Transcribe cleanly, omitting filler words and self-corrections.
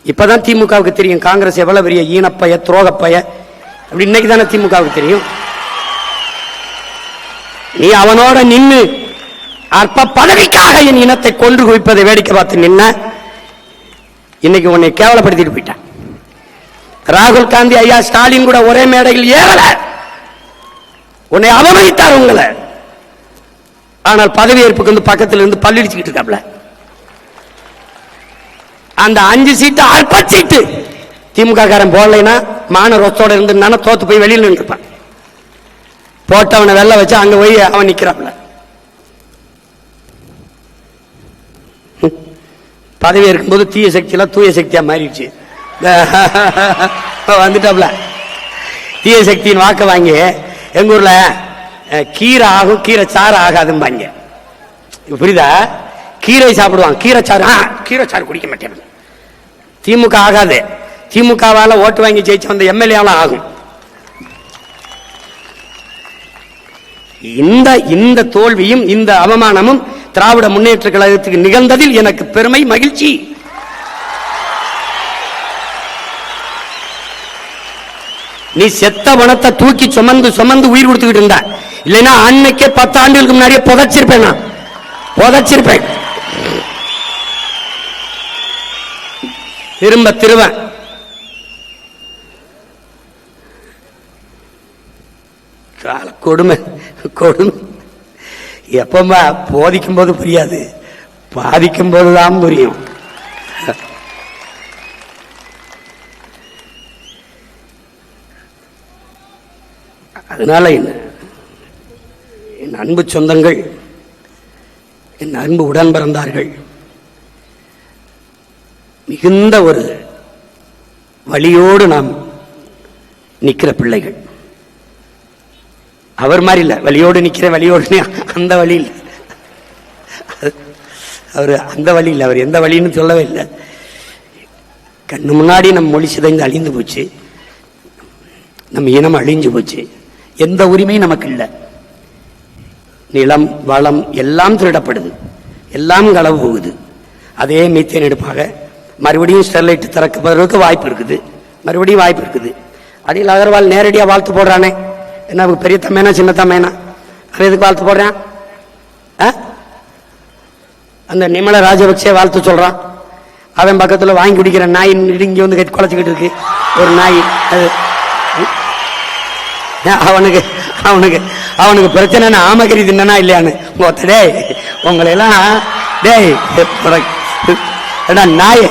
இப்பதான் திமுகவுக்கு தெரியும் காங்கிரஸ் எவ்வளவு பெரிய ஈனப்பய துரோகப்பய அப்படி. இன்னைக்கு தானே திமுகவுக்கு தெரியும். நீ அவனோட நின்று அற்ப பதவிக்காக என் இனத்தை கொன்று குவிப்பதை வேடிக்கை பார்த்து நின்ன இன்னைக்கு உன்னை கேவலப்படுத்திட்டு போயிட்டான். ராகுல் காந்தி ஐயா ஸ்டாலின் கூட ஒரே மேடையில் ஏறல, உன்னை அவமதித்தார் உங்களை. ஆனால் பதவி ஏற்புக்கு வந்து பக்கத்தில் இருந்து பல்லிடிச்சுக்கிட்டு இருக்காப்ல. அந்த 5 சீட்டு அற்ப சீட்டு திமுக காரன் போடலைன்னா மான ரொத்தோட இருந்து தோத்து போய் வெளியில் நின்றுப்பான். போட்டவனை வெள்ள வச்சு அங்க போய் அவன் நிக்கிறாப்ல. பதவி இருக்கும்போது தீய சக்தியெல்லாம் தூய சக்தியா மாறிடுச்சு. வந்துட்டாப்ல. தீய சக்தியின் வாக்க வாங்கி எங்க ஊர்ல கீரை ஆகும் கீரை சாறு ஆகாதும்பாங்க. புரியுதா? கீரை சாப்பிடுவாங்க, கீரை சாறு. கீரை சாறு குடிக்க மாட்டேன். திமுக ஆகாது. திமுகவால ஓட்டு வாங்கி ஜெயிச்சு வந்த எம்எல்ஏ ஆகும். இந்த தோல்வியும் இந்த அவமானமும் திராவிட முன்னேற்ற கழகத்துக்கு நிகழ்ந்ததில் எனக்கு பெருமை, மகிழ்ச்சி. நீ செத்த பணத்தை தூக்கி சுமந்து உயிர் கொடுத்துக்கிட்டு இருந்தா, இல்லைன்னா அன்னைக்கே 10 ஆண்டுகளுக்கு முன்னாடியே புதைச்சிருப்பேன். நான் புதைச்சிருப்பேன். திரும்ப கொடுமை கொடுமை. எப்பமா போதிக்கும் போது புரியாது, பாதிக்கும் போதுதான் புரியும். அதனால என் அன்பு சொந்தங்கள், என் அன்பு உடன் பிறந்தார்கள், மிகுந்த ஒரு வழியோடு நாம் நிற்கிற பிள்ளைகள். அவர் மாதிரி இல்ல, வழியோடு நிக்கிற வழியோடு அந்த வழி இல்லை. அவர் அந்த வழி இல்லை, அவர் எந்த வழின்னு சொல்லவே இல்லை. கண்ணு முன்னாடி நம் மொழி சிதைந்து அழிந்து போச்சு, நம் இனம் அழிஞ்சு போச்சு. எந்த உரிமையும் நமக்கு இல்லை. நிலம் வளம் எல்லாம் திருடப்படுது, எல்லாம் களவு போகுது. அதே மீத்தேன் எடுப்பாக மறுபடியும் ஸ்டெர்லைட் திறக்கப்படுறதுக்கு வாய்ப்பு இருக்குது, மறுபடியும் வாய்ப்பு இருக்குது. அடியில் அகர்வால் நேரடியா வாழ்த்து போடுறானே, என்ன பெரிய தம்மேனா சின்ன தம்மேனா, அவன் எதுக்கு வாழ்த்து போடுறான்? அந்த நிமல ராஜபக்சே வாழ்த்து சொல்றான். அவன் பக்கத்துல வாங்கி குடிக்கிற நாய் இங்க வந்து கட்டி குலைச்சிக்கிட்டு இருக்கு ஒரு நாய். அது அவனுக்கு அவனுக்கு அவனுக்கு பிரச்சனை ஆமகரி தின்னா இல்லையான்னு டேய் உங்களை எல்லாம் டேய் நாய்